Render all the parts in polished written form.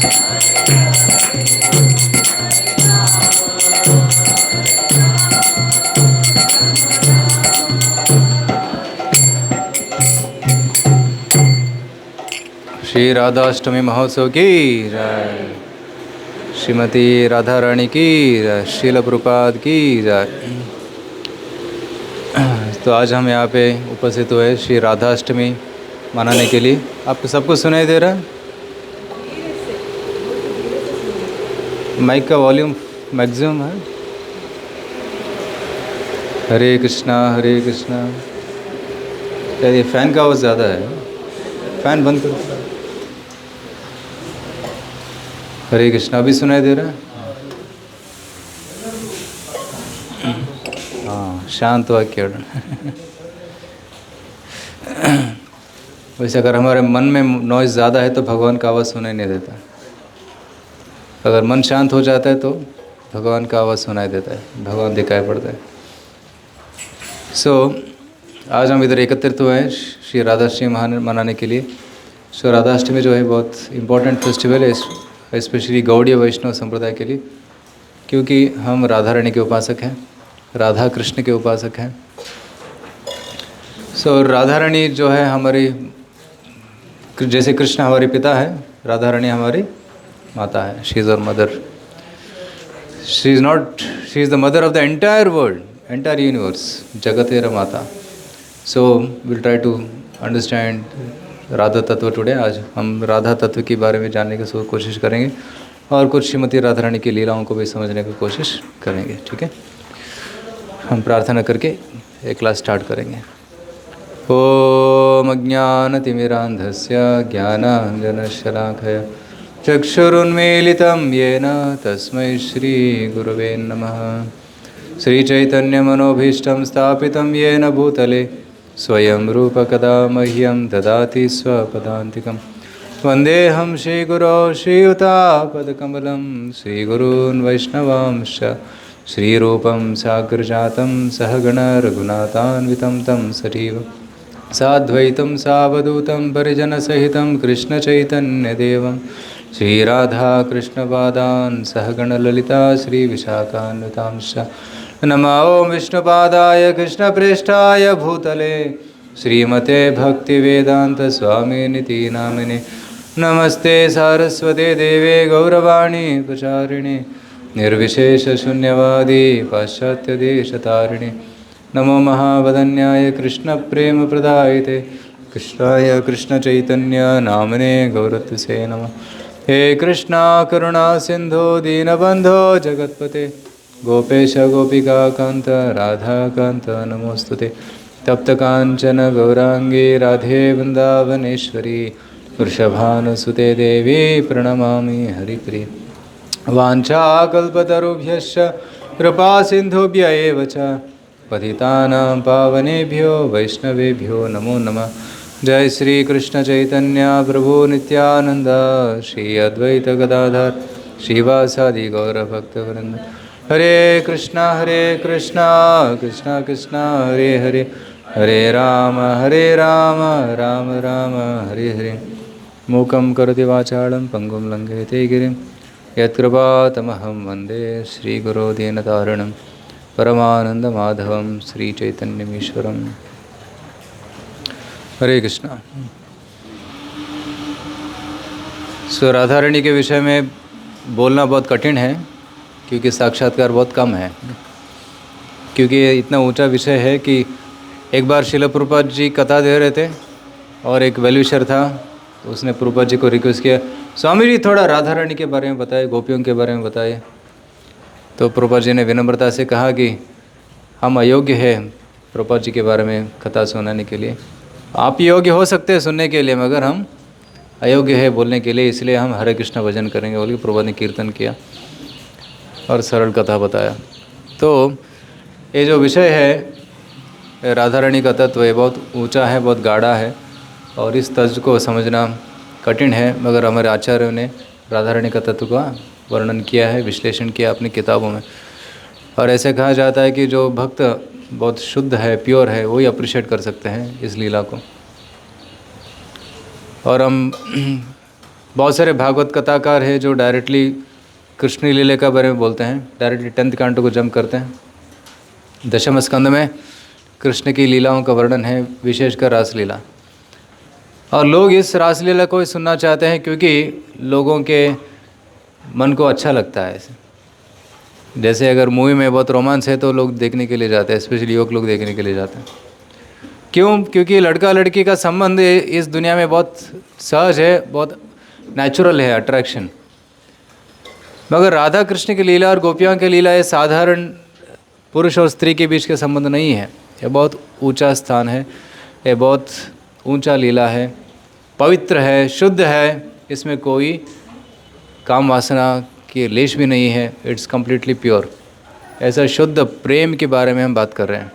श्री राधाष्टमी महोत्सव की जय। श्रीमती राधा रानी की जय। श्रील प्रभुपाद की जय। तो आज हम यहाँ पे उपस्थित हुए श्री राधाष्टमी मनाने के लिए। आपको सबको सुनाई दे रहा है? माइक का वॉल्यूम मैक्सिमम है। हरे कृष्णा हरे कृष्णा। ये फ़ैन का आवाज़ ज़्यादा है, फ़ैन बंद करो। हरे कृष्णा भी सुनाई दे रहा है? हाँ, शांत वाक्य। वैसे अगर हमारे मन में नॉइज़ ज़्यादा है तो भगवान का आवाज़ सुनाई नहीं देता। अगर मन शांत हो जाता है तो भगवान का आवाज़ सुनाई देता है, भगवान दिखाई पड़ता है। आज हम इधर एकत्रित हुए हैं श्री राधाष्टमी मनाने के लिए। राधाष्टमी जो है बहुत इम्पोर्टेंट फेस्टिवल है, स्पेशली गौड़ीय वैष्णव संप्रदाय के लिए, क्योंकि हम राधा रानी के उपासक हैं, राधा कृष्ण के उपासक हैं। राधा रानी जो है हमारी, जैसे कृष्ण हमारे पिता है, राधा रानी हमारी माता है। She is our mother. She is the mother of the entire world, entire universe, जगतेर माता। Will try to understand Radha तत्व टुडे। आज हम राधा तत्व के बारे में जानने की कोशिश करेंगे और कुछ श्रीमती राधा रानी की लीलाओं को भी समझने की कोशिश करेंगे। ठीक है, हम प्रार्थना करके एक क्लास स्टार्ट करेंगे। ओम अज्ञानतिमिरान्धस्य ज्ञानाञ्जनशलाकया चक्षुरुन्मीलितं येन तस्मै श्रीगुरवे नमः। श्रीचैतन्यमनोभीष्टं स्थापितं येन भूतले स्वयं रूप कदा मह्यं ददाति स्वपदान्तिकं। वन्देऽहं श्रीगुरो श्रीयुतापदकमलं श्रीगुरून् वैष्णवांश्च श्रीरूपं साग्रजातं सहगण रघुनाथान्वितं तं सजीव साद्वैतं सावधूतं परिजनसहितं कृष्णचैतन्यदेवं श्रीराधाकृष्णपादान् सहगणललिता श्रीविशाखान्वितांश्च। नमो विष्णुपादाय कृष्णप्रेष्ठाय भूतले श्रीमते भक्तिवेदान्तस्वामिनिति नामिने। नमस्ते सारस्वते देवे गौरवाणी प्रचारिणे निर्विशेषशून्यवादी पाश्चात्यदेशतारिणे। नमो महावदन्याय कृष्णप्रेमप्रदायते कृष्णाय कृष्णचैतन्य नामने गौरत्से नमः। हे कृष्णा करुणा सिंधो दीनबंधो जगत्पते गोपेश गोपिका कांत राधा कांत नमोस्तुते। तप्त कांचन गौरांगी राधे वृंदावनेश्वरी वृषभानुसुते देवी प्रणमामि हरिप्रिये। वाञ्छाकल्पतरुभ्यश्च कृपा सिन्धुभ्य एव च पतितानां पावनेभ्यो वैष्णवेभ्यो नमो नमः। जय श्री कृष्ण चैतन्य प्रभु नित्यानंद श्री अद्वैत गदाधर श्रीवासादि गौरभक्तवृंद। हरे कृष्णा कृष्णा कृष्णा हरे हरे, हरे राम राम राम हरे हरे। मूकं करोति वाचालं पंगुं लंघयते गिरिं यत्कृपातमहं वन्दे श्रीगुरो दीनतारिणं परमानन्दमाधवं श्रीचैतन्यमीश्वरम्। हरे कृष्णा। राधा रानी के विषय में बोलना बहुत कठिन है, क्योंकि साक्षात्कार बहुत कम है, क्योंकि ये इतना ऊंचा विषय है कि एक बार श्रील प्रभुपाद जी कथा दे रहे थे और एक वेलविशर था, तो उसने प्रभुपाद जी को रिक्वेस्ट किया, स्वामी जी थोड़ा राधा रानी के बारे में बताए, गोपियों के बारे में बताए। तो प्रभुपाद जी ने विनम्रता से कहा कि हम अयोग्य हैं प्रभुपाद जी के बारे में कथा सुनाने के लिए। आप योग्य हो सकते हैं सुनने के लिए, मगर हम अयोग्य है बोलने के लिए, इसलिए हम हरे कृष्ण भजन करेंगे बोल के प्रभुपाद ने कीर्तन किया और सरल कथा बताया। तो ये जो विषय है राधा रानी का तत्व, ये बहुत ऊंचा है, बहुत गाढ़ा है और इस तत्व को समझना कठिन है, मगर हमारे आचार्यों ने राधा रानी का तत्व का वर्णन किया है, विश्लेषण किया अपनी किताबों में। और ऐसे कहा जाता है कि जो भक्त बहुत शुद्ध है, प्योर है, वही अप्रिशिएट कर सकते हैं इस लीला को। और हम बहुत सारे भागवत कथाकार हैं जो डायरेक्टली कृष्ण लीला के बारे में बोलते हैं, डायरेक्टली 10th कांड को जंप करते हैं। दशम स्कंद में कृष्ण की लीलाओं का वर्णन है, विशेषकर रासलीला। और लोग इस रासलीला को सुनना चाहते हैं क्योंकि लोगों के मन को अच्छा लगता है। जैसे अगर मूवी में बहुत रोमांस है तो लोग देखने के लिए जाते हैं, स्पेशली युवक लोग देखने के लिए जाते हैं। क्यों? क्योंकि लड़का लड़की का संबंध इस दुनिया में बहुत सहज है, बहुत नेचुरल है, अट्रैक्शन। मगर राधा कृष्ण की लीला और गोपियों की लीला ये साधारण पुरुष और स्त्री के बीच के संबंध नहीं है। ये बहुत ऊंचा स्थान है, ये बहुत ऊंचा लीला है, पवित्र है, शुद्ध है। इसमें कोई काम वासना की लेश भी नहीं है। It's completely pure. ऐसा शुद्ध प्रेम के बारे में हम बात कर रहे हैं।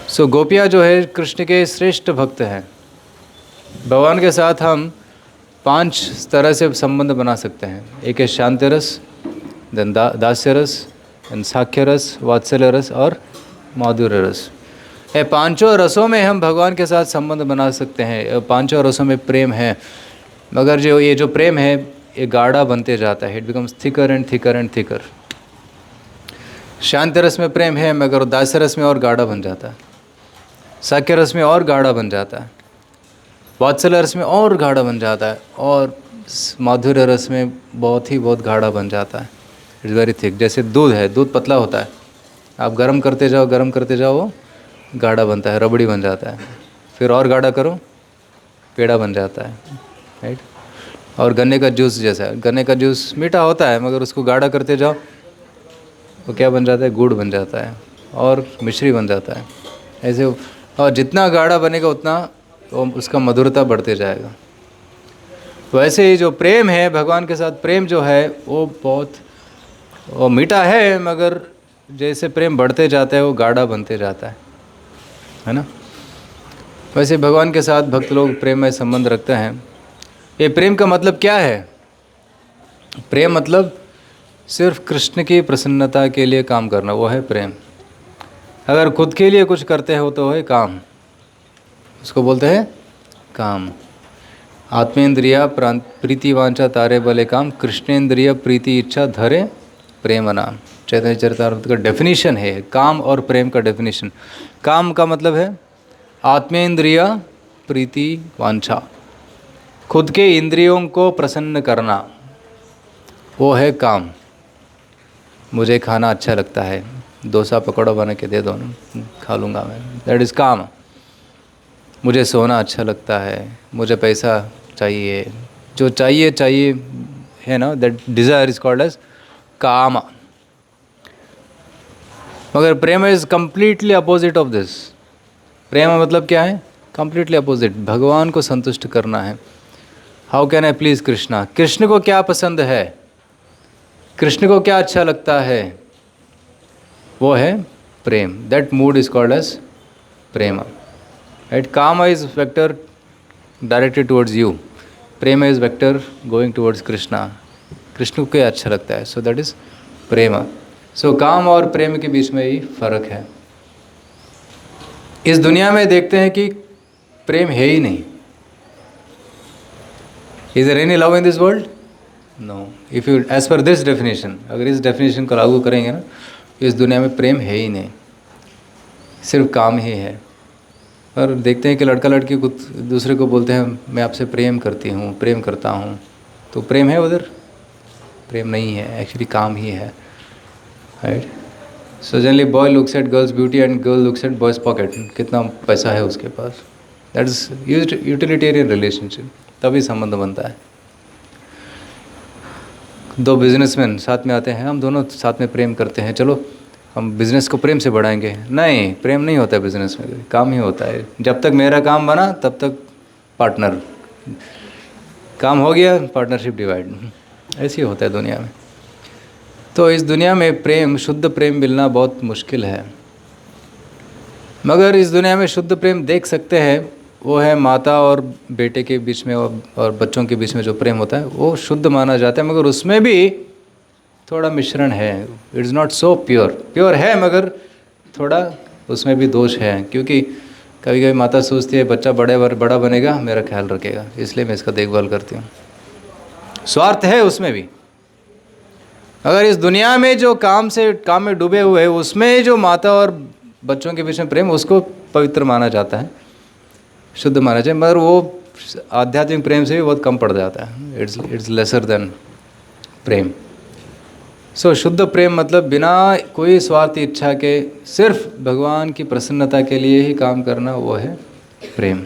सो गोपियाँ जो है कृष्ण के श्रेष्ठ भक्त हैं। भगवान के साथ हम 5 तरह से संबंध बना सकते हैं। एक है शांति रस, देन दास्य रस, देन साख्य रस, वात्सल्य रस और माधुर्य रस। ये 5 रसों में हम भगवान के साथ संबंध बना सकते हैं। 5 रसों में प्रेम है, मगर जो प्रेम है ये गाढ़ा बनते जाता है। It becomes thicker and thicker and thicker. शांति रस में प्रेम है, मगर दास्य रस में और गाढ़ा बन जाता है, साख्य रस में और गाढ़ा बन जाता है, वात्सल्य रस में और गाढ़ा बन जाता है, और माधुर्य रस में बहुत गाढ़ा बन जाता है। It's very thick. जैसे दूध है, दूध पतला होता है, आप गर्म करते जाओ वो गाढ़ा बनता है, रबड़ी बन जाता है। फिर और गाढ़ा करो, पेड़ा बन जाता है, राइट। और गन्ने का जूस जैसा है, गन्ने का जूस मीठा होता है, मगर उसको गाढ़ा करते जाओ वो क्या बन जाता है, गुड़ बन जाता है और मिश्री बन जाता है। ऐसे और जितना गाढ़ा बनेगा उतना उसका मधुरता बढ़ते जाएगा। वैसे ही जो प्रेम है भगवान के साथ, प्रेम जो है वो मीठा है, मगर जैसे प्रेम बढ़ते जाता है वो गाढ़ा बनते जाता है ना। वैसे भगवान के साथ भक्त लोग प्रेम में संबंध रखते हैं। ये प्रेम का मतलब क्या है? प्रेम मतलब सिर्फ कृष्ण की प्रसन्नता के लिए काम करना, वो है प्रेम। अगर खुद के लिए कुछ करते हो तो है काम, उसको बोलते हैं काम। आत्मेंद्रिया प्रीति वांछा तारे बले काम, कृष्णेंद्रिय प्रीति इच्छा धरे प्रेम नाम। चैतन्य चरितामृत का डेफिनेशन है काम और प्रेम का डेफिनेशन। काम का मतलब है आत्मेंद्रिय प्रीति वांछा, खुद के इंद्रियों को प्रसन्न करना, वो है काम। मुझे खाना अच्छा लगता है, डोसा पकौड़ा बना के दे दो ना, खा लूँगा मैं, दैट इज़ काम। मुझे सोना अच्छा लगता है, मुझे पैसा चाहिए, जो चाहिए है ना, that desire is called as काम। मगर प्रेम is completely opposite of this. प्रेम मतलब क्या है? Completely opposite. भगवान को संतुष्ट करना है। How can I please Krishna? Krishna को क्या पसंद है, कृष्ण को क्या अच्छा लगता है, वो है प्रेम। That mood is called as प्रेम, राइट। काम is vector directed towards you, प्रेम is vector going towards Krishna. Krishna को क्या अच्छा लगता है, सो दैट इज प्रेम। सो काम और प्रेम के बीच में ही फर्क है। इस दुनिया में देखते हैं कि प्रेम है ही नहीं। Is there any love in this world? No. If you as per this definition, अगर इस डेफिनेशन को लागू करेंगे ना, इस दुनिया में प्रेम है ही नहीं, सिर्फ काम ही है। और देखते हैं कि लड़का लड़की को दूसरे को बोलते हैं मैं आपसे प्रेम करती हूँ, प्रेम करता हूँ, तो प्रेम है उधर? प्रेम नहीं है, एक्चुअली काम ही है, right. So generally boy looks at girls beauty and girl looks at boys pocket, कितना पैसा है उसके पास। दैट इज यूटिलिटेरियन रिलेशनशिप, तभी संबंध बनता है। दो बिजनेसमैन साथ में आते हैं, हम दोनों साथ में प्रेम करते हैं, चलो हम बिज़नेस को प्रेम से बढ़ाएंगे। नहीं, प्रेम नहीं होता है बिज़नेस में, काम ही होता है। जब तक मेरा काम बना तब तक पार्टनर, काम हो गया पार्टनरशिप डिवाइड, ऐसे ही होता है दुनिया में। तो इस दुनिया में प्रेम, शुद्ध प्रेम मिलना बहुत मुश्किल है। मगर इस दुनिया में शुद्ध प्रेम देख सकते हैं, वो है माता और बेटे के बीच में और बच्चों के बीच में जो प्रेम होता है वो शुद्ध माना जाता है। मगर उसमें भी थोड़ा मिश्रण है। It is not so pure. Pure है मगर थोड़ा उसमें भी दोष है, क्योंकि कभी कभी माता सोचती है बच्चा बड़ा बनेगा, मेरा ख्याल रखेगा, इसलिए मैं इसका देखभाल करती हूँ। स्वार्थ है उसमें भी। अगर इस दुनिया में जो काम में डूबे हुए हैं, उसमें जो माता और बच्चों के बीच में प्रेम, उसको पवित्र माना जाता है, शुद्ध माना जाए, मगर वो आध्यात्मिक प्रेम से भी बहुत कम पड़ जाता है। इट्स लेसर देन प्रेम। सो शुद्ध प्रेम मतलब बिना कोई स्वार्थी इच्छा के सिर्फ भगवान की प्रसन्नता के लिए ही काम करना, वो है प्रेम।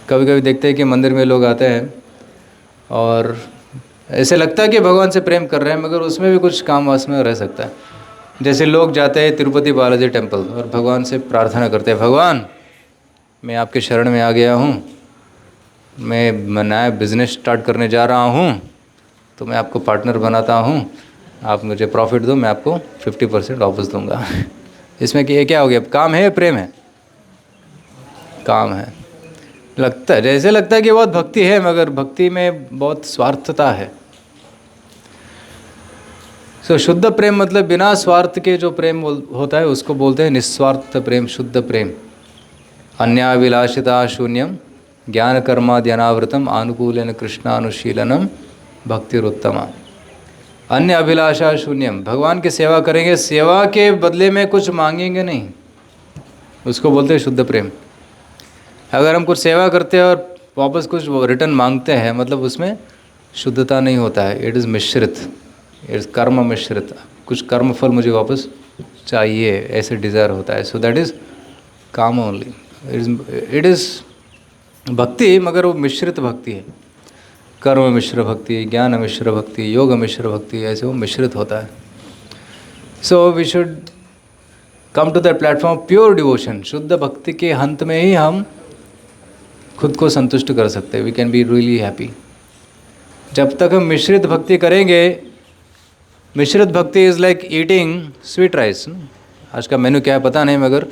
कभी कभी देखते हैं कि मंदिर में लोग आते हैं और ऐसे लगता है कि भगवान से प्रेम कर रहे हैं, मगर उसमें भी कुछ काम वास में रह सकता है। जैसे लोग जाते हैं तिरुपति बालाजी टेम्पल और भगवान से प्रार्थना करते हैं, भगवान मैं आपके शरण में आ गया हूँ, मैं नया बिजनेस स्टार्ट करने जा रहा हूँ, तो मैं आपको पार्टनर बनाता हूँ, आप मुझे प्रॉफिट दो, मैं आपको 50% वापस दूंगा। इसमें कि ये क्या हो गया, काम है या प्रेम है? काम है। जैसे लगता है कि बहुत भक्ति है, मगर भक्ति में बहुत स्वार्थता है। सो शुद्ध प्रेम मतलब बिना स्वार्थ के जो प्रेम होता है उसको बोलते हैं निस्वार्थ प्रेम, शुद्ध प्रेम। अन्याभिलाषिता शून्यम ज्ञान कर्माद्यनावृतम आनुकूलन कृष्णानुशीलनम भक्तिरुत्तमा। अन्य अभिलाषा शून्यम, भगवान की सेवा करेंगे, सेवा के बदले में कुछ मांगेंगे नहीं, उसको बोलते हैं शुद्ध प्रेम। अगर हम कुछ सेवा करते हैं और वापस कुछ रिटर्न मांगते हैं, मतलब उसमें शुद्धता नहीं होता है, इट इज़ मिश्रित, इट इज़ कर्म मिश्रित। कुछ कर्म फल मुझे वापस चाहिए, ऐसे डिज़ायर होता है। सो दैट इज़ काम ओनली। इट इज़ भक्ति, मगर वो मिश्रित भक्ति है। कर्म मिश्र भक्ति, ज्ञान मिश्र भक्ति, योग मिश्र भक्ति, ऐसे वो मिश्रित होता है। So we should come to that platform pure devotion. शुद्ध भक्ति के अंत में ही हम खुद को संतुष्ट कर सकते हैं। We can be really happy. जब तक हम मिश्रित भक्ति करेंगे, मिश्रित भक्ति is like eating sweet rice. आज का मेन्यू क्या है पता नहीं, मगर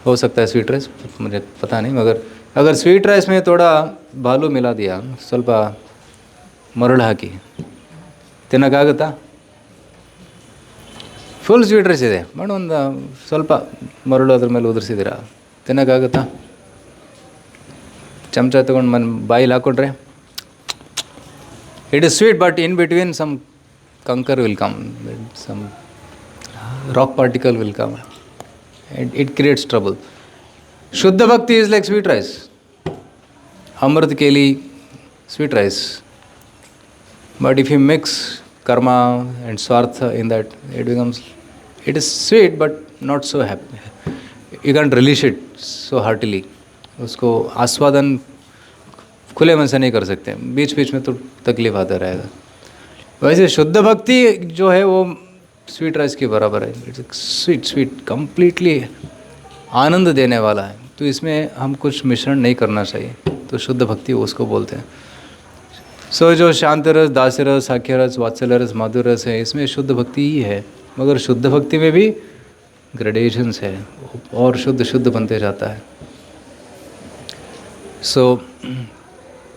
हो सकता है स्वीट राइस, मुझे पता नहीं, मगर अगर स्वीट राइस में थोड़ा बालू मिला दिया, ಸ್ವಲ್ಪ ಮರಳು ಹಾಕಿ ತಿನ್ನೋಕ್ಕಾಗುತ್ತಾ? ಫುಲ್ ಸ್ವೀಟ್ ರೈಸ್ ಇದೆ, ಬಟ್ ಒಂದು ಸ್ವಲ್ಪ ಮರಳು ಅದ್ರ ಮೇಲೆ ಉದುರಿಸಿದ್ದೀರಾ, ತಿನ್ನೋಕ್ಕಾಗುತ್ತಾ? ಚಮಚ ತೊಗೊಂಡು ಬಾಯಿಲಿ ಹಾಕ್ಕೊಂಡ್ರೆ it is sweet, but in between some ಕಂಕರ್ will come, some rock particle will come, it creates trouble. Shuddha bhakti is like sweet rice, amrit ke liye sweet rice. But if you mix karma and swartha in that, it is sweet but not so happy. You can't relish it so heartily. उसको आस्वादन खुले मन से नहीं कर सकते, बीच बीच में तो तकलीफ आता रहेगा। वैसे शुद्ध भक्ति जो है वो स्वीट राइस के बराबर है। इट्स स्वीट कंप्लीटली आनंद देने वाला है। तो इसमें हम कुछ मिश्रण नहीं करना चाहिए, तो शुद्ध भक्ति उसको बोलते हैं। सो जो शांत रस, दास्य रस, साख्य रस, वात्सल्य रस, माधुर्य रस है, इसमें शुद्ध भक्ति ही है। मगर शुद्ध भक्ति में भी ग्रेडेशंस है, और शुद्ध बनते जाता है। सो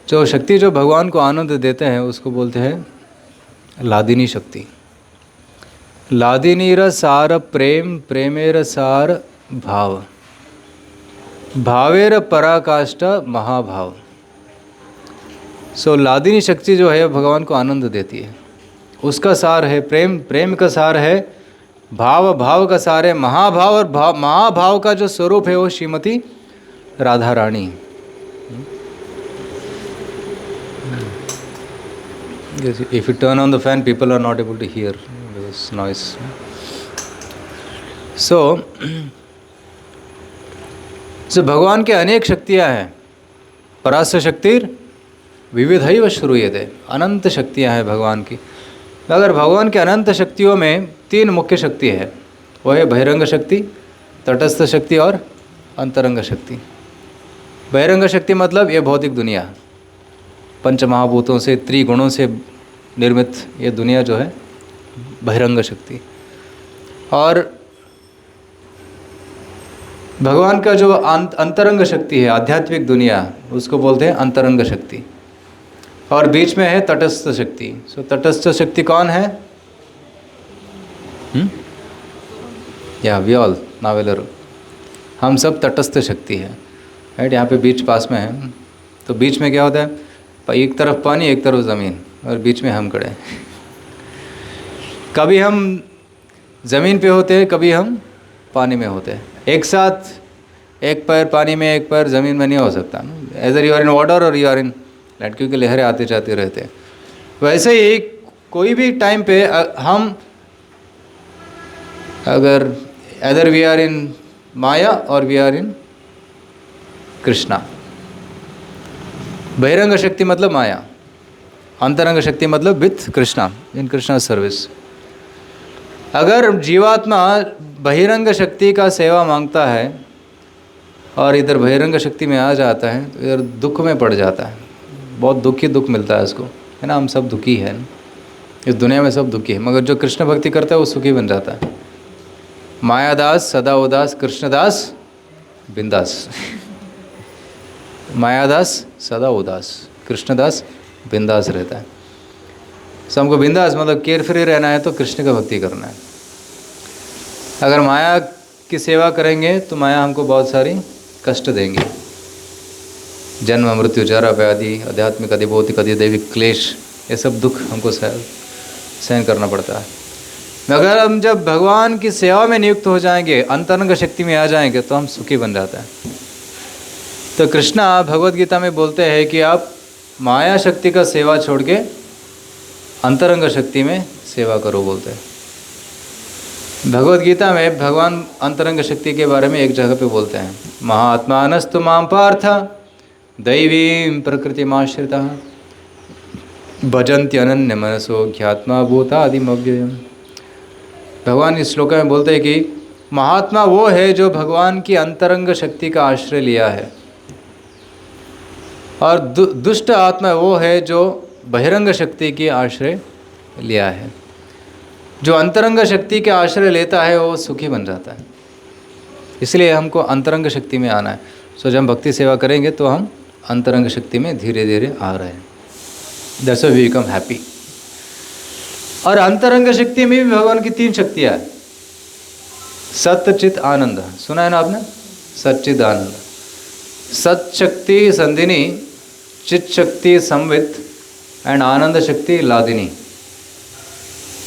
जो शक्ति जो भगवान को आनंद देते हैं उसको बोलते हैं लादिनी शक्ति। लादिनीर सार प्रेम, प्रेमेर सार भाव, भावेर पराकाष्ठ महाभाव। सो लादिनी शक्ति जो है भगवान को आनंद देती है, उसका सार है प्रेम, प्रेम का सार है भाव, भाव का सार है महाभाव, और महाभाव का जो स्वरूप है वो श्रीमती राधा रानी। If you turn on the fan, people are not able to hear this noise. So भगवान के अनेक शक्तियाँ हैं। परास्य शक्तिर विविधैव श्रूयते, अनंत शक्तियाँ हैं भगवान की। अगर भगवान के अनंत शक्तियों में 3 मुख्य शक्ति है, वो है बहिरंग शक्ति, तटस्थ शक्ति और अंतरंग शक्ति। बहिरंग शक्ति मतलब ये भौतिक दुनिया, पंचमहाभूतों से, त्रिगुणों से निर्मित ये दुनिया जो है बहिरंग शक्ति। और भगवान का जो अंतरंग शक्ति है, आध्यात्मिक दुनिया, उसको बोलते हैं अंतरंग शक्ति। और बीच में है तटस्थ शक्ति। सो तटस्थ शक्ति कौन है? या वी ऑल नावेलरू हम सब तटस्थ शक्ति है, राइट। यहाँ पे बीच पास में है, तो बीच में क्या होता है, एक तरफ पानी एक तरफ ज़मीन और बीच में हम खड़े हैं। कभी हम ज़मीन पे होते हैं, कभी हम पानी में होते हैं। एक साथ एक पैर पानी में एक पैर ज़मीन में नहीं हो सकता। एज़र यू आर इन वाटर और यू आर इन लैंड, क्योंकि लहरें आते जाते रहते हैं। वैसे ही कोई भी टाइम पे हम अगर एदर वी आर इन माया और वी आर इन कृष्णा। बहिरंग शक्ति मतलब माया, अंतरंग शक्ति मतलब with Krishna, in Krishna service. अगर जीवात्मा बहिरंग शक्ति का सेवा मांगता है और इधर बहिरंग शक्ति में आ जाता है तो इधर दुख में पड़ जाता है, बहुत दुख मिलता है उसको, है ना। हम सब दुखी हैं, इस दुनिया में सब दुखी है, मगर जो कृष्ण भक्ति करता है वो सुखी बन जाता है। मायादास सदा उदास, कृष्णदास बिंदास। मायादास सदा उदास, कृष्णदास बिंदास रहता है। सो हमको बिंदास मतलब केयर फ्री रहना है तो कृष्ण का भक्ति करना है। अगर माया की सेवा करेंगे तो माया हमको बहुत सारी कष्ट देंगे, जन्म मृत्यु जरा व्याधि आध्यात्मिक अधिभौतिक अधिदैविक क्लेश, ये सब दुख हमको सहन करना पड़ता है। मगर हम जब भगवान की सेवा में नियुक्त हो जाएंगे, अंतरंग शक्ति में आ जाएंगे तो हम सुखी बन जाते हैं। तो कृष्णा भगवद गीता में बोलते हैं कि आप माया शक्ति का सेवा छोड़ के अंतरंग शक्ति में सेवा करो बोलते हैं। भगवद गीता में भगवान अंतरंग शक्ति के बारे में एक जगह पे बोलते हैं, महात्मानस्तु मां पार्थ दैवीं प्रकृतिमाश्रिता भजन्ति अनन्य मनसो ख्यात्मा भूतादिमव्ययम्। भगवान इस श्लोक में बोलते हैं कि महात्मा वो है जो भगवान की अंतरंग शक्ति का आश्रय लिया है, और दुष्ट आत्मा वो है जो बहिरंग शक्ति की आश्रय लिया है। जो अंतरंग शक्ति के आश्रय लेता है वो सुखी बन जाता है। इसलिए हमको अंतरंग शक्ति में आना है। सो जब हम भक्ति सेवा करेंगे तो हम अंतरंग शक्ति में धीरे धीरे आ रहे हैं, that's why we become happy. और अंतरंग शक्ति में भी भगवान की 3 शक्तियाँ हैं। सत्य चित आनंद, सुना है ना आपने, सच्चिद आनंद। सत शक्ति संधिनी, चित शक्ति संवित एंड आनंद शक्ति लादिनी,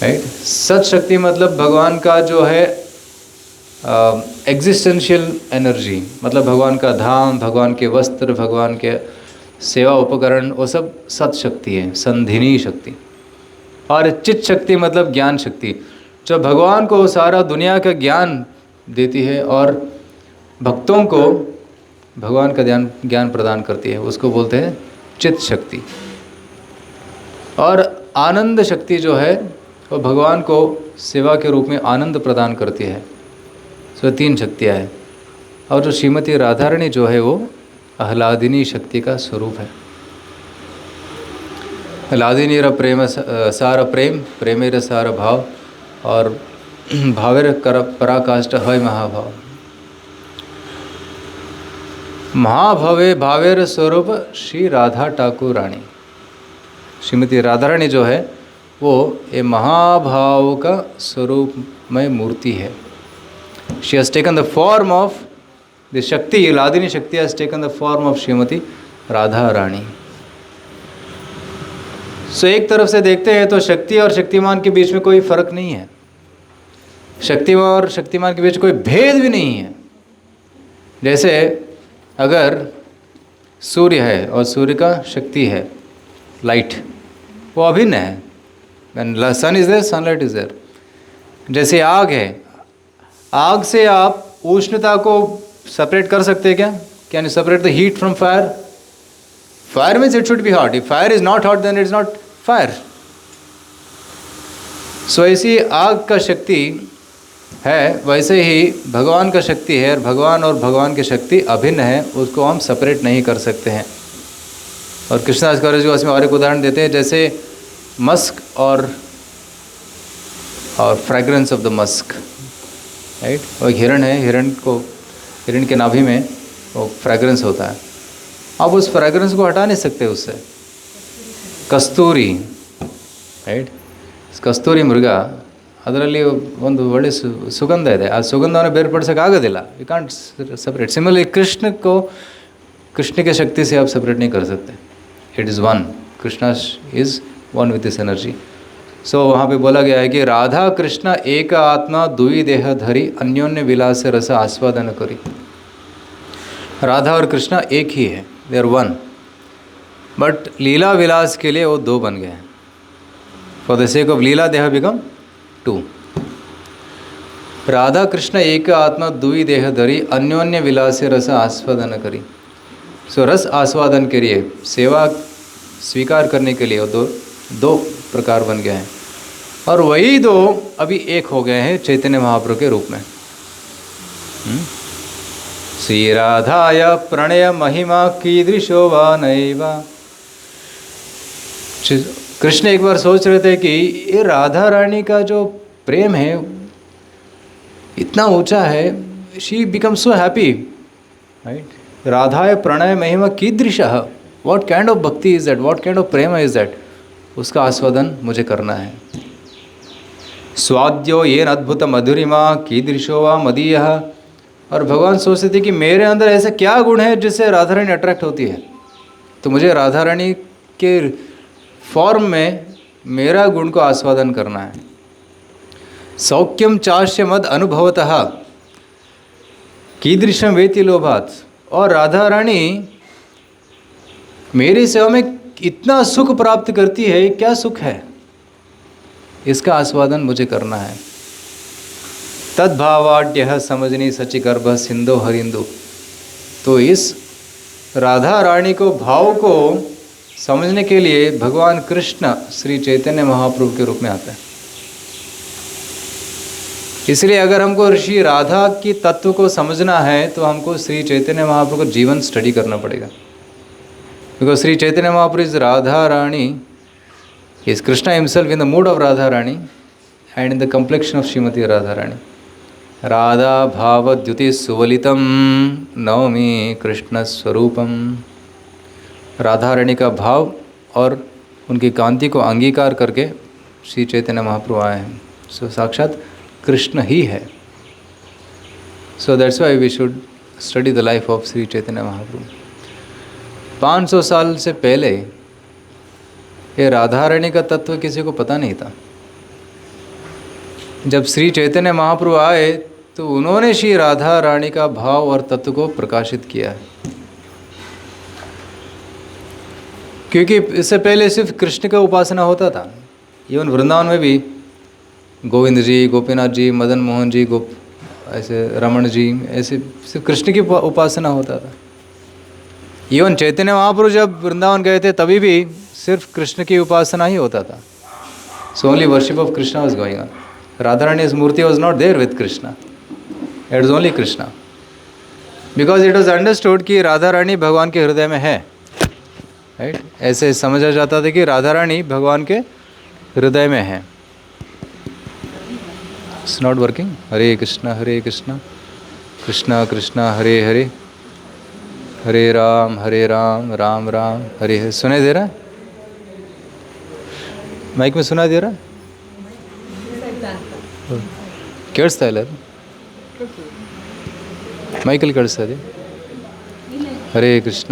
राइट। सत शक्ति मतलब भगवान का जो है एग्जिस्टेंशियल एनर्जी, मतलब भगवान का धाम, भगवान के वस्त्र, भगवान के सेवा उपकरण, वो सब सत शक्ति है, संधिनी शक्ति। और चित शक्ति मतलब ज्ञान शक्ति, जो भगवान को सारा दुनिया का ज्ञान देती है और भक्तों को भगवान का ज्ञान प्रदान करती है, उसको बोलते हैं चित शक्ति। और आनंद शक्ति जो है वो भगवान को सेवा के रूप में आनंद प्रदान करती है। सो 3 शक्तियाँ हैं। और जो श्रीमती राधारानी जो है वो आह्लादिनी शक्ति का स्वरूप है। आह्लादिनीर प्रेम सार प्रेम, प्रेमेर सार भाव, और भावेर कर पराकाष्ठ है महाभाव। महाभवे भावेर स्वरूप श्री राधा ठाकुर रानी। श्रीमती राधा रानी जो है वो ये महाभाव का स्वरूपमय मूर्ति है। She has taken the form of the शक्ति, लादिनी शक्ति has taken the form of Shrimati Radha Rani. So एक तरफ से देखते हैं तो शक्ति और शक्तिमान के बीच में कोई फर्क नहीं है, शक्तिमान और शक्तिमान के बीच कोई भेद भी नहीं है। जैसे अगर सूर्य है और सूर्य का शक्ति है लाइट, वो अभिन्न है। When sun is there sunlight is there. जैसे आग है, आग से आप उष्णता को सेपरेट कर सकते हैं क्या? Can you separate the heat from fire? Fire means it should be hot. If fire is not hot then it is not fire. So ऐसी आग का शक्ति है, वैसे ही भगवान का शक्ति है, और भगवान की शक्ति अभिन्न है, उसको हम सेपरेट नहीं कर सकते हैं। और कृष्णदास कविराज जी उसमें और एक उदाहरण देते हैं, जैसे मस्क और fragrance of the Musk, right. और हिरण है, हिरण के नाभि में वो फ्रेग्रेंस होता है, आप उस फ्रेग्रेंस को हटा नहीं सकते उससे। कस्तूरी, राइट, कस्तूरी मृगा ಅದರಲ್ಲಿ ಒಂದು ಒಳ್ಳೆ ಸುಗಂಧ ಇದೆ. ಆ ಸುಗಂಧವನ್ನು ಬೇರ್ಪಡಿಸೋಕ್ಕಾಗೋದಿಲ್ಲ. You can't separate. Similarly Krishna के शक्ति से आप सेपरेट नहीं कर सकते. It is one. Krishna is one with this energy. So वहाँ पे बोला गया है कि राधा कृष्ण एक आत्मा दुई देह धरी अन्योन्य विलास रस आस्वादन करी. राधा और कृष्ण एक ही है, दे आर वन, बट लीला विलास के लिए वो दो बन गए हैं. फॉर द सेक ऑफ लीला देह बिकम टू. राधा कृष्ण एक आत्मा दुई देह धरी अन्योन्य विलास रस आस्वादन करी. सो रस आस्वादन के लिए, सेवा स्वीकार करने के लिए वो दो प्रकार बन गए हैं. और वही दो अभी एक हो गए हैं चैतन्य महाप्रभु के रूप में. श्री राधाय प्रणय महिमा कीदृशो वा नैवा. कृष्ण एक बार सोच रहे थे कि ये राधा रानी का जो प्रेम है इतना ऊंचा है. She become so happy, right. राधाय प्रणय महिमा कीदृशः. व्हाट काइंड ऑफ भक्ति is that, what kind of प्रेम इज दैट. उसका आस्वादन मुझे करना है. स्वाद्यो येन अद्भुत मधुरिमा कीदृशो वा मदीयः. और भगवान सोचते थे कि मेरे अंदर ऐसा क्या गुण है जिससे राधा रानी अट्रैक्ट होती है, तो मुझे राधा रानी के फॉर्म में मेरा गुण को आस्वादन करना है. सौख्यम चाश्य मद अनुभवतः कीदृशम वेति लोभात. और राधा रानी मेरी सेवा में इतना सुख प्राप्त करती है, क्या सुख है, इसका आस्वादन मुझे करना है. तद्भावाड्य समझनी सचिगर्भ सिंधु हरिंदु. तो इस राधा रानी को भाव को समझने के लिए भगवान कृष्ण श्री चैतन्य महाप्रभु के रूप में आता है. इसलिए अगर हमको ऋषि राधा की तत्व को समझना है तो हमको श्री चैतन्य महाप्रभु को जीवन स्टडी करना पड़ेगा. Because Shri Chaitanya Mahaprabhu is Radha Rani, is Krishna himself in the mood of Radha Rani and in the complexion of Shrimati Radha Rani. Radha भाव द्युति सुवलितम नवमी कृष्ण स्वरूपम. राधा रानी का भाव और उनकी कांति को अंगीकार करके श्री चैतन्य महाप्रभु आए हैं. सो साक्षात कृष्ण ही है. So that's why we should study the life of Shri Chaitanya Mahaprabhu. 500 साल से पहले ये राधा रानी का तत्व किसी को पता नहीं था. जब श्री चैतन्य महाप्रभु आए तो उन्होंने श्री राधा रानी का भाव और तत्व को प्रकाशित किया है. क्योंकि इससे पहले सिर्फ कृष्ण का उपासना होता था. इवन वृंदावन में भी गोविंद जी, गोपीनाथ जी, मदन मोहन जी, ऐसे रमण जी, ऐसे सिर्फ कृष्ण की उपासना होता था. इवन चैतन्य महाप्रभु जब वृंदावन गए थे तभी भी सिर्फ कृष्ण की उपासना ही होता था. So only worship of Krishna was going on. Radha Rani's मूर्ति was not there with Krishna. It was only Krishna. Because it was understood कि राधा रानी भगवान के हृदय में है. राइट, ऐसे समझा जाता था कि राधा रानी भगवान के हृदय में है. It's not working. हरे कृष्णा कृष्णा कृष्णा हरे हरे, हरे राम राम राम हरे हरे. सुनाई दे रहा है? माइक में सुना दे रहा है? ಕೇಳಿಸ್ತಾ ಇಲ್ಲ ಅದು? ಮೈಕಲ್ಲಿ ಕೇಳಿಸ್ತಾ ಇದೆ? ಹರೇ ಕೃಷ್ಣ.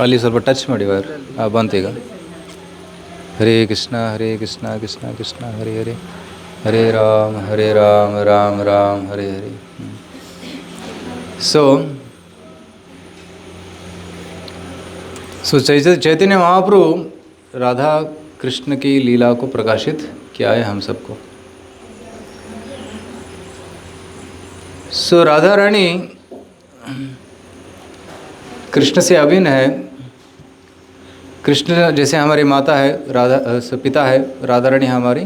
ಅಲ್ಲಿ ಸ್ವಲ್ಪ ಟಚ್ ಮಾಡಿ ವೈರ್. ಬಂತು ಈಗ. ಹರೇ ಕೃಷ್ಣ ಕೃಷ್ಣ ಕೃಷ್ಣ ಹರೇ ಹರೇ, ಹರೇ ರಾಮ ರಾಮ ರಾಮ ಹರೇ ಹರೇ. सो चैतन्य महाप्रभु राधा कृष्ण की लीला को प्रकाशित किया है हम सबको. सो राधा रानी कृष्ण से अभिन्न है. कृष्ण जैसे हमारी माता है, राधा पिता है, राधा रानी हमारी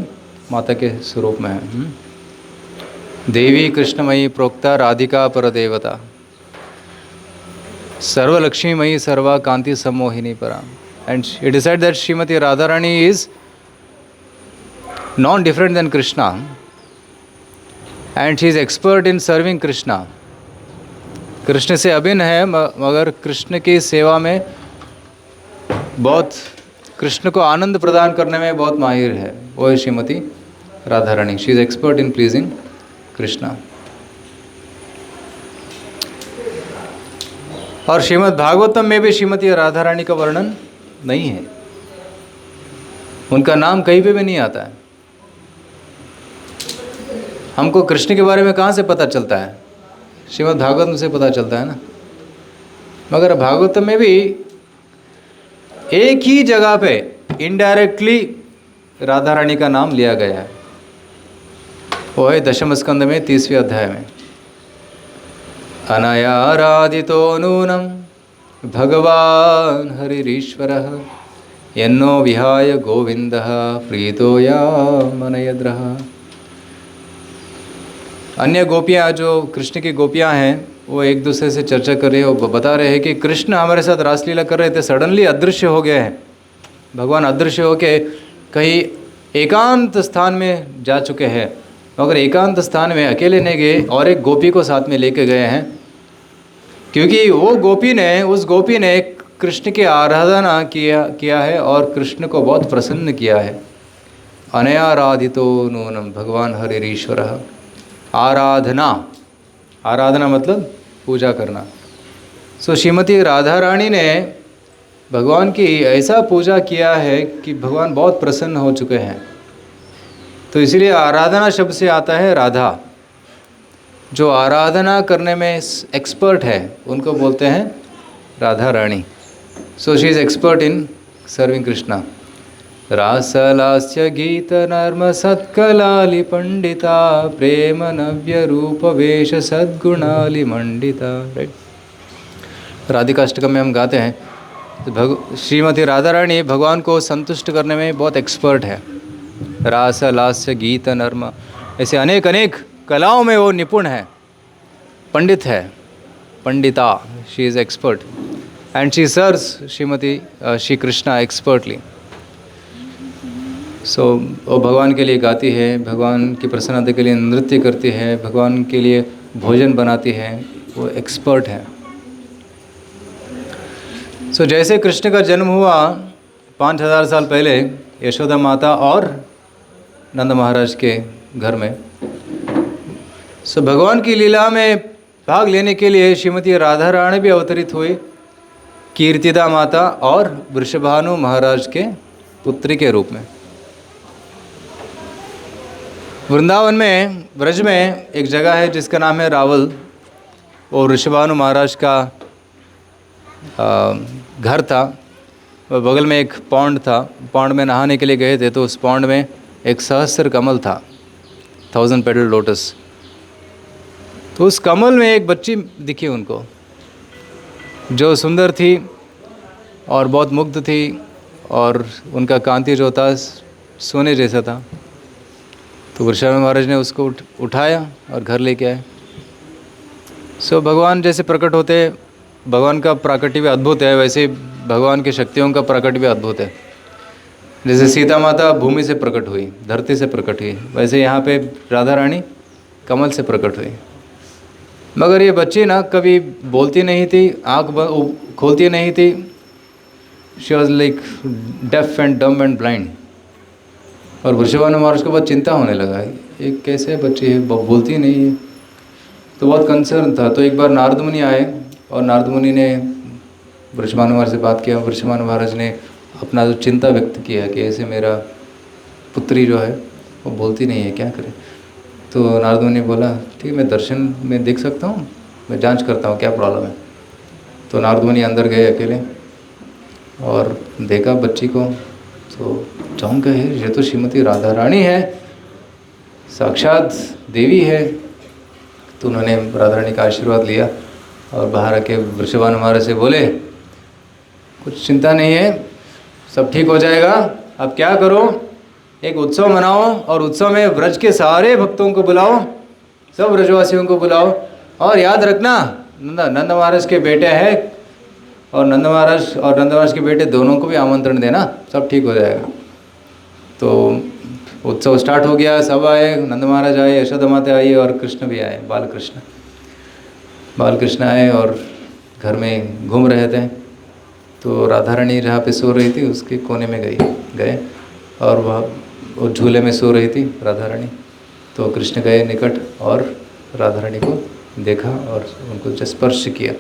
माता के स्वरूप में है. देवी कृष्णमयी प्रोक्ता राधिका परदेवता, सर्वलक्ष्मीमयी सर्वा कांति सम्मोहिनी परा. And it is said that Srimati Radharani is non-different than Krishna, and she is expert in serving Krishna. Krishna से अभिन्न है मगर कृष्ण की सेवा में बहुत कृष्ण को आनंद प्रदान करने में बहुत माहिर है, वो है Shrimati Radha Rani. She is expert in pleasing Krishna. और श्रीमद् भागवतम में भी श्रीमती राधा रानी का वर्णन नहीं है, उनका नाम कहीं पे भी नहीं आता है। हमको कृष्ण के बारे में कहाँ से पता चलता है? श्रीमद् भागवतम से पता चलता है ना। मगर भागवतम में भी एक ही जगह पे इनडायरेक्टली राधा रानी का नाम लिया गया है, वो है दशम स्कंद में 30वें अध्याय में। अनयाराधितो नूनम भगवान हरिरीश्वरः यन्नो विहाय गोविंदः प्रीतो या मनयद्रः। अन्य गोपियाँ जो कृष्ण की गोपियाँ हैं वो एक दूसरे से चर्चा कर रहे हैं, वो बता रहे हैं कि कृष्ण हमारे साथ रासलीला कर रहे थे, सडनली अदृश्य हो गए हैं। भगवान अदृश्य होके कहीं एकांत स्थान में जा चुके हैं, मगर एकांत स्थान में अकेले नहीं गए और एक गोपी को साथ में लेके गए हैं, क्योंकि वो गोपी ने, उस गोपी ने कृष्ण की आराधना किया है और कृष्ण को बहुत प्रसन्न किया है। अनयाराधितो नूनम भगवान हरिरीश्वरः। आराधना मतलब पूजा करना। सो श्रीमती राधा रानी ने भगवान की ऐसा पूजा किया है कि भगवान बहुत प्रसन्न हो चुके हैं। तो इसीलिए आराधना शब्द से आता है राधा। जो आराधना करने में एक्सपर्ट है उनको बोलते हैं Radha Rani. So she is expert in serving Krishna. रासलास्य गीत नर्म सत्कलाली पंडिता प्रेम नव्य रूप वेश सद्गुणाली मंडिता। राइट। राधिकाष्टकम में हम गाते हैं तो श्रीमती राधा रानी भगवान को संतुष्ट करने में बहुत एक्सपर्ट है। रास लास्य गीत नर्म, ऐसे अनेक अनेक कलाओं में वो निपुण है, पंडित है, पंडिता। She is expert and she serves Shrimati Shri Krishna expertly. So वो भगवान के लिए गाती है, भगवान की प्रसन्नता के लिए नृत्य करती है, भगवान के लिए भोजन बनाती है, वो एक्सपर्ट है। सो जैसे कृष्ण का जन्म हुआ 5000 साल पहले यशोदा माता और नंद महाराज के घर में, सो भगवान की लीला में भाग लेने के लिए श्रीमती राधा रानी भी अवतरित हुई, कीर्तिदा माता और वृषभानु महाराज के पुत्री के रूप में। वृंदावन में, ब्रज में एक जगह है जिसका नाम है रावल। वो वृषभानु महाराज का घर था। बगल में एक पौंड था, पौंड में नहाने के लिए गए थे तो उस पौंड में एक सहस्त्र कमल था, 1000 पेटल लोटस। तो उस कमल में एक बच्ची दिखी उनको जो सुंदर थी और बहुत मुग्ध थी और उनका कांति जो था सोने जैसा था। तो वृषभानु महाराज ने उसको उठाया और घर लेके आए। सो भगवान जैसे प्रकट होते, भगवान का प्राकट्य भी अद्भुत है, वैसे भगवान की शक्तियों का प्रकट भी अद्भुत है। जैसे सीता माता भूमि से प्रकट हुई, धरती से प्रकट हुई, वैसे यहाँ पे राधा रानी कमल से प्रकट हुई। मगर ये बच्ची ना कभी बोलती नहीं थी, आँख खोलती नहीं थी। She was like deaf and डम एंड ब्लाइंड। और वृषभानु महाराज को बहुत चिंता होने लगा, ये कैसे बच्ची है, बोलती नहीं है, तो बहुत कंसर्न था। तो एक बार नारद मुनि आए और नारद मुनि ने वृषभानु महाराज से बात किया। वृषभानु महाराज ने अपना जो चिंता व्यक्त किया कि ऐसे मेरा पुत्री जो है वो बोलती नहीं है, क्या करें। तो नारद मुनि ने बोला ठीक है, मैं दर्शन में देख सकता हूँ, मैं जांच करता हूँ क्या प्रॉब्लम है। तो नारद मुनि अंदर गए अकेले और देखा बच्ची को, तो चौंक गए, ये तो श्रीमती राधा रानी है, साक्षात देवी है। तो उन्होंने राधा रानी का आशीर्वाद लिया और बाहर आके वृषभानु महाराज से बोले कुछ चिंता नहीं है, सब ठीक हो जाएगा। अब क्या करो, एक उत्सव मनाओ और उत्सव में ब्रज के सारे भक्तों को बुलाओ, सब ब्रजवासियों को बुलाओ, और याद रखना नंद महाराज के बेटे हैं और नंद महाराज के बेटे दोनों को भी आमंत्रण देना, सब ठीक हो जाएगा। तो उत्सव स्टार्ट हो गया, सब आए, नंद महाराज आए, यशोदा माता आई और कृष्ण भी आए, बालकृष्ण आए और घर में घूम रहे थे। तो राधा रानी जहाँ पे सो रही थी उसके कोने में गए और वह वो झूले में सो रही थी राधा रानी। तो कृष्ण गए निकट और राधा रानी को देखा और उनको स्पर्श किया।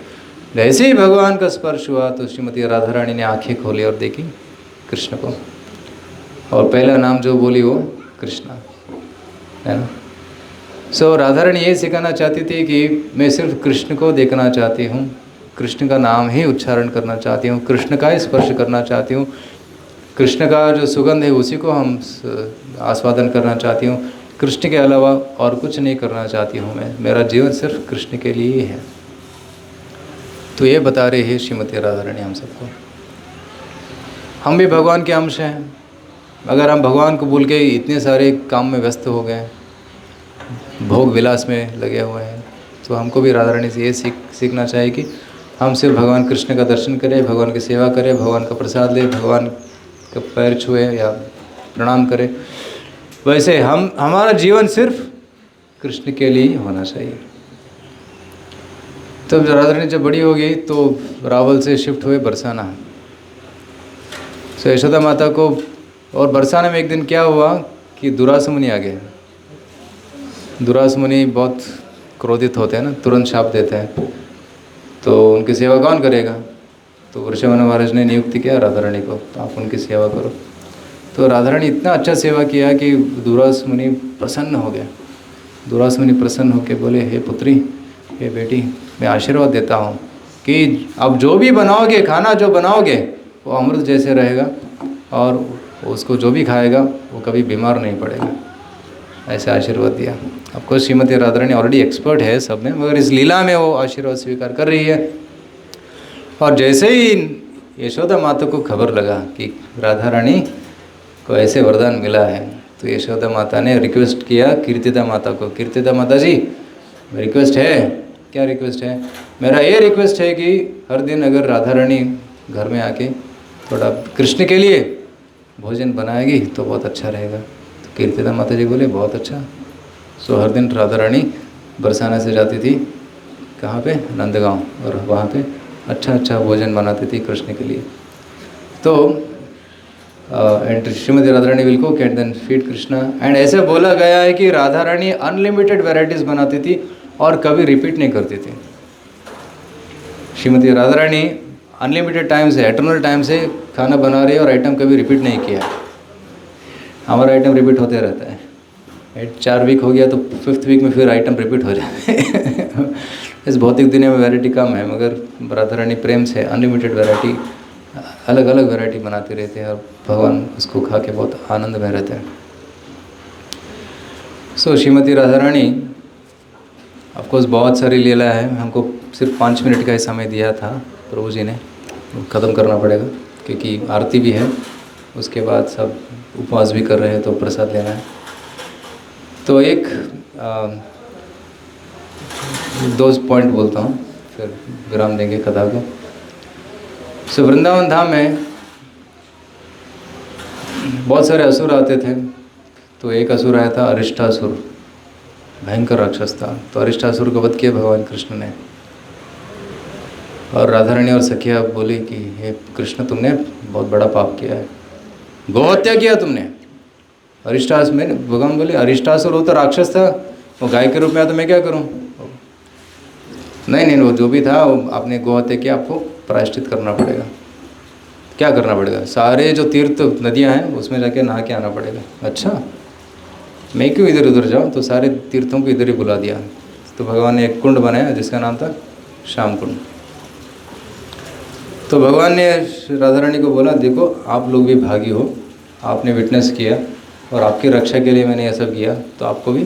जैसे ही भगवान का स्पर्श हुआ तो श्रीमती राधा रानी ने आंखें खोली और देखी कृष्ण को, और पहला नाम जो बोली वो कृष्णा है ना। सो राधा रानी ये सिखाना चाहती थी कि मैं सिर्फ कृष्ण को देखना चाहती हूँ, कृष्ण का नाम ही उच्चारण करना चाहती हूँ, कृष्ण का ही स्पर्श करना चाहती हूँ, कृष्ण का जो सुगंध है उसी को हम आस्वादन करना चाहती हूँ, कृष्ण के अलावा और कुछ नहीं करना चाहती हूँ मैं, मेरा जीवन सिर्फ कृष्ण के लिए ही है। तो ये बता रही है श्रीमती राधा रानी हम सबको। हम भी भगवान के अंश हैं, अगर हम भगवान को भूल के इतने सारे काम में व्यस्त हो गए, भोग विलास में लगे हुए हैं, तो हमको भी राधा रानी से ये सीखना चाहिए कि हम सिर्फ भगवान कृष्ण का दर्शन करें, भगवान की सेवा करें, भगवान का प्रसाद लें, भगवान का पैर छुए या प्रणाम करें। वैसे हमारा जीवन सिर्फ कृष्ण के लिए ही होना चाहिए। तब राधा रानी जब बड़ी हो गई तो रावल से शिफ्ट हुए बरसाना। तो यशोदा माता को, और बरसाना में एक दिन क्या हुआ कि दुरास मुनि आ गए। दुरास मुनि बहुत क्रोधित होते हैं ना, तुरंत शाप देते हैं, तो उनकी सेवा कौन करेगा। तो वृषभानु महाराज ने नियुक्ति किया राधा रानी को, तो आप उनकी सेवा करो। तो राधा रानी इतना अच्छा सेवा किया कि दुरास मुनि प्रसन्न हो गया। दुरास मुनि प्रसन्न होकर बोले, हे पुत्री, हे बेटी, मैं आशीर्वाद देता हूँ कि अब जो भी बनाओगे, खाना जो बनाओगे वो अमृत जैसे रहेगा, और उसको जो भी खाएगा वो कभी बीमार नहीं पड़ेगा। ऐसे आशीर्वाद दिया। आपको श्रीमती राधा रानी ऑलरेडी एक्सपर्ट है सब में, मगर इस लीला में वो आशीर्वाद स्वीकार कर रही है। और जैसे ही यशोदा माता को खबर लगा कि राधा रानी को ऐसे वरदान मिला है, तो यशोदा माता ने रिक्वेस्ट किया कीर्तिदा माता को, कीर्तिदा माता जी, रिक्वेस्ट है। क्या रिक्वेस्ट है? मेरा ये रिक्वेस्ट है कि हर दिन अगर राधा रानी घर में आके थोड़ा कृष्ण के लिए भोजन बनाएगी तो बहुत अच्छा रहेगा। तो कीर्तिदा माता जी बोले, बहुत अच्छा। सो हर दिन राधा रानी बरसाना से जाती थी, कहाँ पे? नंदगांव, और वहाँ पे अच्छा अच्छा भोजन बनाती थी कृष्ण के लिए। तो and Shrimati Radha Rani will cook and then feed Krishna. And ऐसे बोला गया है कि राधा रानी अनलिमिटेड वैरायटीज़ बनाती थी और कभी रिपीट नहीं करती थी। श्रीमती राधा रानी अनलिमिटेड टाइम से, एटर्नल टाइम से खाना बना रही है और आइटम कभी रिपीट नहीं किया। हमारा आइटम रिपीट होते रहता है। 4 वीक हो गया तो 5th वीक में फिर आइटम रिपीट हो जाते हैं। इस भौतिक दुनिया में वैरायटी कम है, मगर राधा रानी प्रेम से अनलिमिटेड वैरायटी, अलग अलग वैरायटी बनाते रहते हैं और भगवान उसको खा के बहुत आनंद में रहते हैं। सो श्रीमती राधा रानी ऑफकोर्स बहुत सारी लीला है, हमको सिर्फ 5 मिनट का ही समय दिया था प्रभु जी ने, ख़त्म करना पड़ेगा क्योंकि आरती भी है, उसके बाद सब उपवास भी कर रहे हैं तो प्रसाद लेना है। तो एक 2 पॉइंट बोलता हूँ, फिर विराम देंगे कथा को। सो वृंदावन धाम में बहुत सारे असुर आते थे। तो एक असुर आया था अरिष्टासुर, भयंकर राक्षस था। तो अरिष्टासुर को वध किया भगवान कृष्ण ने। और राधा रानी और सखिया बोली कि हे कृष्ण, तुमने बहुत बड़ा पाप किया है, गोहत्या किया तुमने। अरिष्टासुर में भगवान बोले, अरिष्टासुर वो तो राक्षस था, वो गाय के रूप में आया तो मैं क्या करूं? नहीं, वो जो भी था वो आपने गोहत्या किया, आपको प्रायश्चित करना पड़ेगा। क्या करना पड़ेगा? सारे जो तीर्थ नदियां हैं उसमें जाके नहा के आना पड़ेगा। अच्छा, मैं क्यों इधर उधर जाऊँ? तो सारे तीर्थों को इधर ही बुला दिया। तो भगवान ने एक कुंड बनाया जिसका नाम था श्याम कुंड। तो भगवान ने राधा रानी को बोला, देखो आप लोग भी भागी हो, आपने विटनेस किया और आपकी रक्षा के लिए मैंने यह सब किया, तो आपको भी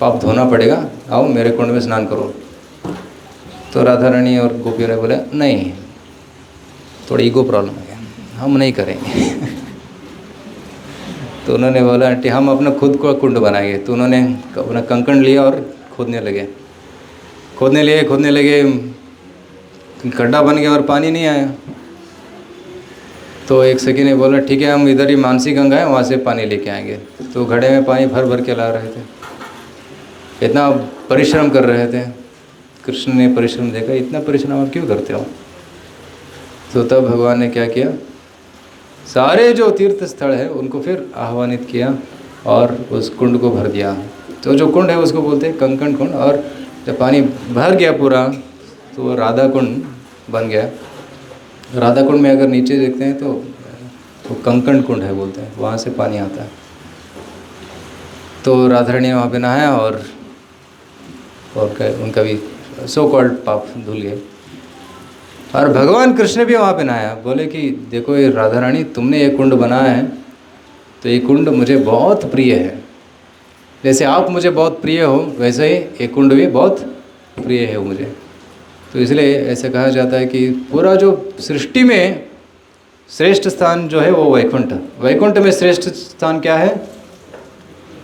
पाप धोना पड़ेगा, आओ मेरे कुंड में स्नान करो। तो राधा रानी और गोपियों ने बोला, नहीं, थोड़ा ईगो प्रॉब्लम है, हम नहीं करेंगे। तो उन्होंने बोला, आंटी हम अपना खुद को कुंड बनाएंगे। तो उन्होंने अपना कंकण लिया और खोदने लगे, गड्ढा बन गया और पानी नहीं आया। तो एक सखी ने बोला, ठीक है हम इधर ही मानसी गंगा है वहाँ से पानी लेके आएंगे। तो घड़े में पानी भर भर के ला रहे थे, इतना परिश्रम कर रहे थे। कृष्ण ने परिश्रम देखा, इतना परिश्रम आप क्यों करते हो? तो तब भगवान ने क्या किया, सारे जो तीर्थ स्थल है उनको फिर आह्वानित किया और उस कुंड को भर दिया। तो जो कुंड है उसको बोलते हैं कंकण कुंड, और जब पानी भर गया पूरा तो वो राधा कुंड बन गया। राधा कुंड में अगर नीचे देखते हैं तो वो कंकण कुंड है बोलते हैं, वहाँ से पानी आता है। तो राधारानी वहाँ पे नहाया और उनका भी सो कॉल्ड पाप धुल गए। और भगवान कृष्ण भी वहाँ पे नहाया, बोले कि देखो ये राधारानी तुमने ये कुंड बनाया है तो ये कुंड मुझे बहुत प्रिय है, जैसे आप मुझे बहुत प्रिय हो वैसे ही ये कुंड भी बहुत प्रिय है मुझे। तो इसलिए ऐसे कहा जाता है कि पूरा जो सृष्टि में श्रेष्ठ स्थान जो है वो वैकुंठ, वैकुंठ में श्रेष्ठ स्थान क्या है,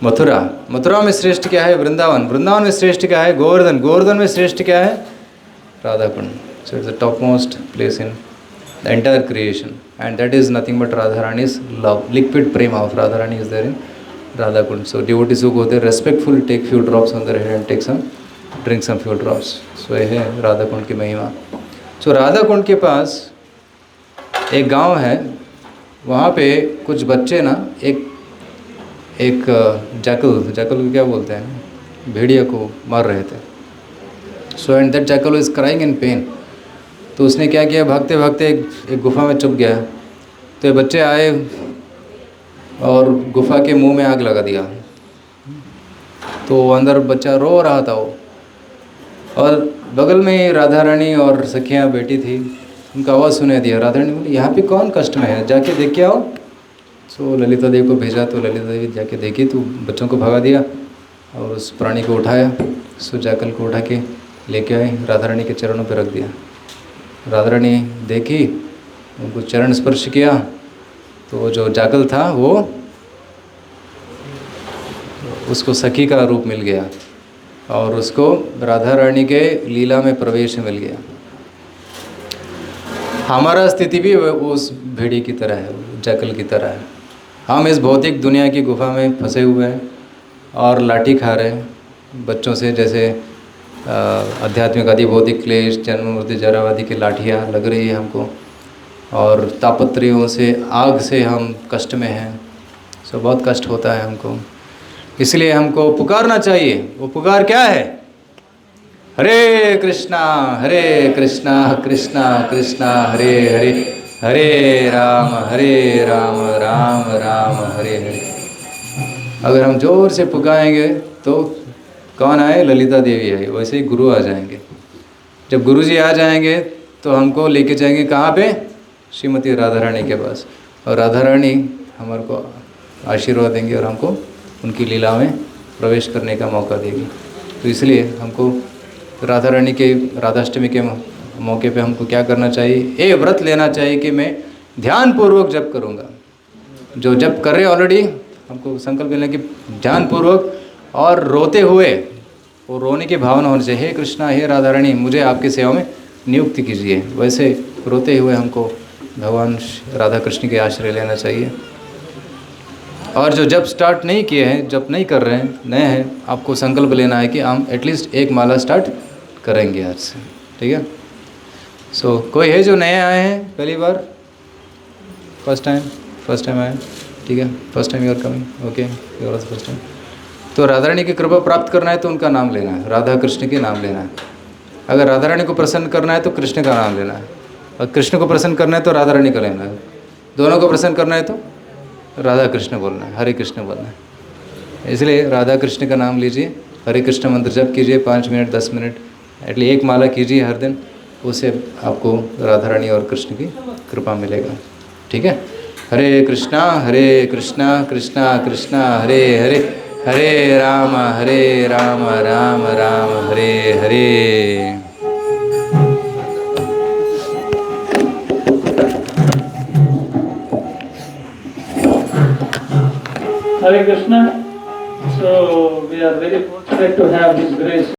मथुरा, मथुरा में श्रेष्ठ क्या है, वृंदावन, वृंदावन में श्रेष्ठ क्या है, गोवर्धन, गोवर्धन में श्रेष्ठ क्या है, Radha Kund. So it's the top most place in the entire creation and that is nothing but Radha Rani's love, liquid प्रेम of Radha Rani is there in Radha Kund. So devotees who go there respectful take few drops on their head and take some drink some few drops। सो ये है राधा कुंड की महिमा। सो राधा कुंड के पास एक गांव है, वहाँ पे कुछ बच्चे ना एक जैकल को क्या बोलते हैं, भेड़िया को मार रहे थे। So and that jackal is crying in pen. तो उसने क्या किया, भागते भागते एक गुफा में छुप गया। तो ये बच्चे आए और गुफा के मुंह में आग लगा दिया। तो अंदर बच्चा रो रहा था वो, और बगल में राधा रानी और सखियाँ बैठी थी, उनका आवाज़ सुनाई दिया। राधा रानी बोली यहाँ पे कौन कष्ट में है, जाके देख के आओ। सो ललिता देवी को भेजा, तो ललिता देवी जाके देखी तो बच्चों को भगा दिया और उस प्राणी को उठाया। सो जाकल को उठा के लेके आए, राधा रानी के चरणों पर रख दिया। राधा रानी देखी, उनको चरण स्पर्श किया तो वो जो जाकल था वो उसको सखी का रूप मिल गया और उसको राधा रानी के लीला में प्रवेश मिल गया। हमारा स्थिति भी उस भेड़ी की तरह है, जाकल की तरह है। हम इस भौतिक दुनिया की गुफा में फंसे हुए हैं और लाठी खा रहे हैं बच्चों से, जैसे आध्यात्मिक आदि भौतिक क्लेश, जन्म मृत्यु जरावादी की लाठियाँ लग रही है हमको, और तापत्रियों से, आग से हम कष्ट में हैं। सो बहुत कष्ट होता है हमको, इसलिए हमको पुकारना चाहिए। वो पुकार क्या है, हरे कृष्णा कृष्णा कृष्णा हरे हरे, हरे राम राम राम हरे हरे। अगर हम जोर से पुकारेंगे तो कौन आए, ललिता देवी आई, वैसे ही गुरु आ जाएंगे। जब गुरु जी आ जाएंगे तो हमको लेके जाएंगे कहाँ पे, श्रीमती राधा रानी के पास, और राधा रानी हमारे को आशीर्वाद देंगे और हमको उनकी लीला में प्रवेश करने का मौका देगी। तो इसलिए हमको राधा रानी के राधाष्टमी के मौके पे हमको क्या करना चाहिए, ये व्रत लेना चाहिए कि मैं ध्यानपूर्वक जप करूँगा। जो जप कर रहे ऑलरेडी, हमको संकल्प लेना कि ध्यानपूर्वक और रोते हुए, वो रोने की भावना होनी चाहिए, हे कृष्णा हे राधा रानी मुझे आपकी सेवा में नियुक्त कीजिए। वैसे रोते हुए हमको भगवान राधा कृष्ण के आश्रय लेना चाहिए। और जो जब स्टार्ट नहीं किए हैं, जब नहीं कर रहे हैं, नए हैं, आपको संकल्प लेना है कि हम एटलीस्ट एक माला स्टार्ट करेंगे आज से, ठीक है। सो कोई है जो नए आए हैं पहली बार, फर्स्ट टाइम आए, ठीक है, first time you are coming, okay, you are first time. तो राधा रानी की कृपा प्राप्त करना है तो उनका नाम लेना है, राधा कृष्ण के नाम लेना है। अगर राधा रानी को प्रसन्न करना है तो कृष्ण का नाम लेना है, और कृष्ण को प्रसन्न करना है तो राधा रानी का लेना है। दोनों को प्रसन्न करना है तो राधा कृष्ण बोलना है, हरे कृष्ण बोलना है। इसलिए राधा कृष्ण का नाम लीजिए, हरे कृष्ण मंत्र जप कीजिए 5 मिनट 10 मिनट, एटलीस्ट एक माला कीजिए हर दिन, उससे आपको राधा रानी और कृष्ण की कृपा मिलेगा, ठीक है। हरे कृष्णा कृष्णा कृष्णा हरे हरे, हरे राम राम राम हरे हरे। Hare Krishna. So we are very fortunate to have this grace.